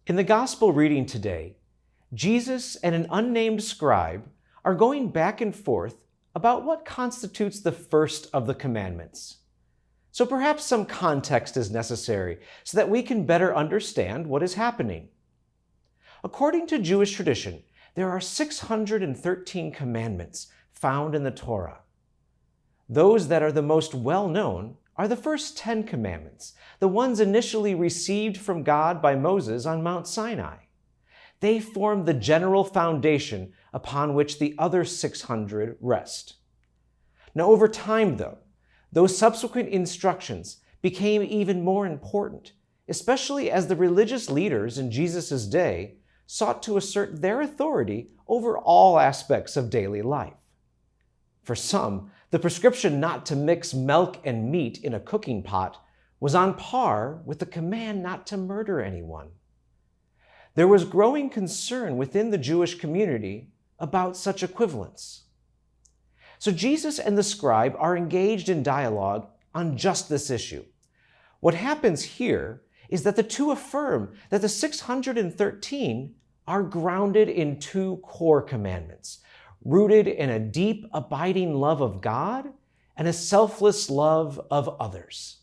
In the gospel reading today, Jesus and an unnamed scribe are going back and forth about what constitutes the first of the commandments. So perhaps some context is necessary so that we can better understand what is happening. According to Jewish tradition, there are 613 commandments found in the Torah. Those that are the most well-known are the first 10 commandments, the ones initially received from God by Moses on Mount Sinai. They form the general foundation upon which the other 600 rest. Now, over time, though, those subsequent instructions became even more important, especially as the religious leaders in Jesus' day sought to assert their authority over all aspects of daily life. For some, the prescription not to mix milk and meat in a cooking pot was on par with the command not to murder anyone. There was growing concern within the Jewish community about such equivalence. So Jesus and the scribe are engaged in dialogue on just this issue. What happens here is that the two affirm that the 613 are grounded in two core commandments, rooted in a deep, abiding love of God and a selfless love of others.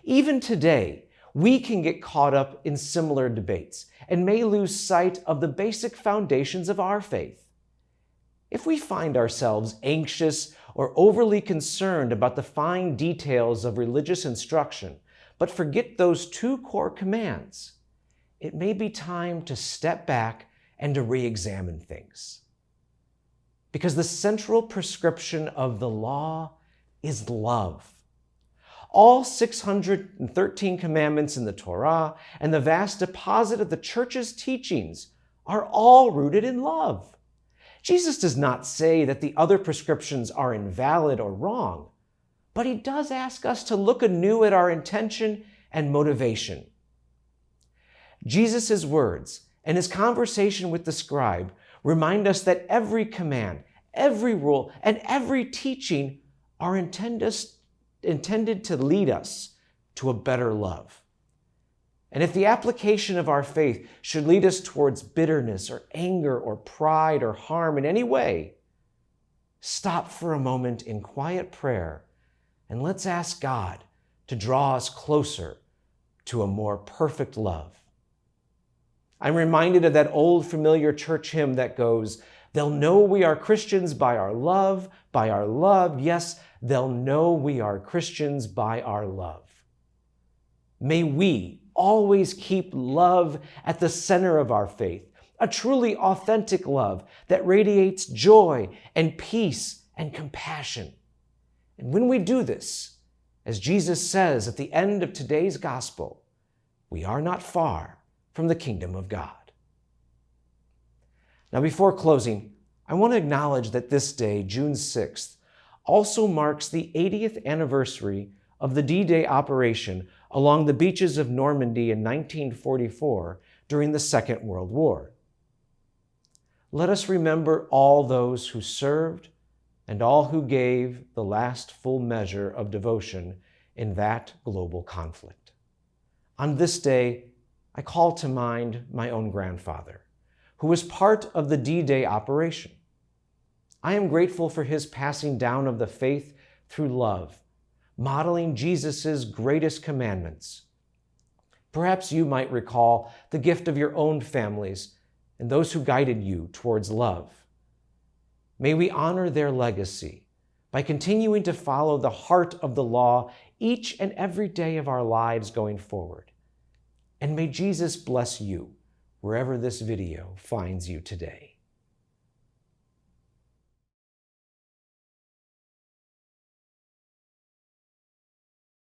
Even today, we can get caught up in similar debates and may lose sight of the basic foundations of our faith. If we find ourselves anxious or overly concerned about the fine details of religious instruction, but forget those two core commands, it may be time to step back and to re-examine things. Because the central prescription of the law is love. All 613 commandments in the Torah and the vast deposit of the church's teachings are all rooted in love. Jesus does not say that the other prescriptions are invalid or wrong, but he does ask us to look anew at our intention and motivation. Jesus' words and his conversation with the scribe remind us that every command, every rule, and every teaching are intended to lead us to a better love. And if the application of our faith should lead us towards bitterness or anger or pride or harm in any way, stop for a moment in quiet prayer and let's ask God to draw us closer to a more perfect love. I'm reminded of that old familiar church hymn that goes, "They'll know we are Christians by our love, by our love. Yes, they'll know we are Christians by our love." May we always keep love at the center of our faith, a truly authentic love that radiates joy and peace and compassion. And when we do this, as Jesus says at the end of today's gospel, we are not far from the kingdom of God. Now, before closing, I want to acknowledge that this day, June 6th, also marks the 80th anniversary of the D-Day operation along the beaches of Normandy in 1944 during the Second World War. Let us remember all those who served and all who gave the last full measure of devotion in that global conflict. On this day, I call to mind my own grandfather, who was part of the D-Day operation. I am grateful for his passing down of the faith through love, modeling Jesus' greatest commandments. Perhaps you might recall the gift of your own families and those who guided you towards love. May we honor their legacy by continuing to follow the heart of the law each and every day of our lives going forward. And may Jesus bless you wherever this video finds you today.